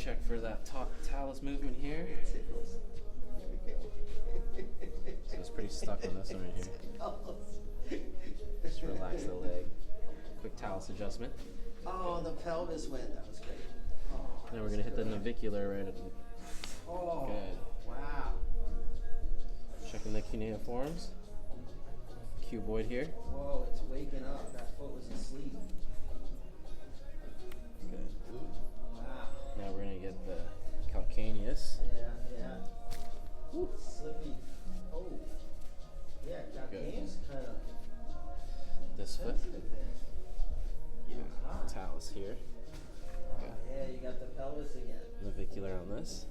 check for that talus movement here. Tickles. So it's pretty stuck on this one right here. Just relax the leg. Quick talus adjustment. Oh, the pelvis went. That was great. Oh, Now we're gonna hit the navicular right at the, Oh, good. wow. Checking the cuneiforms. Cuboid here. Whoa, it's waking up. That foot was asleep. Good. Wow. Now we're gonna get the calcaneus. Yeah. Woo. Slippy. Oh. Yeah, that Good. game's kind of This foot. sensitive there. Talus here. Oh, yeah, you got the pelvis again. Navicular on this.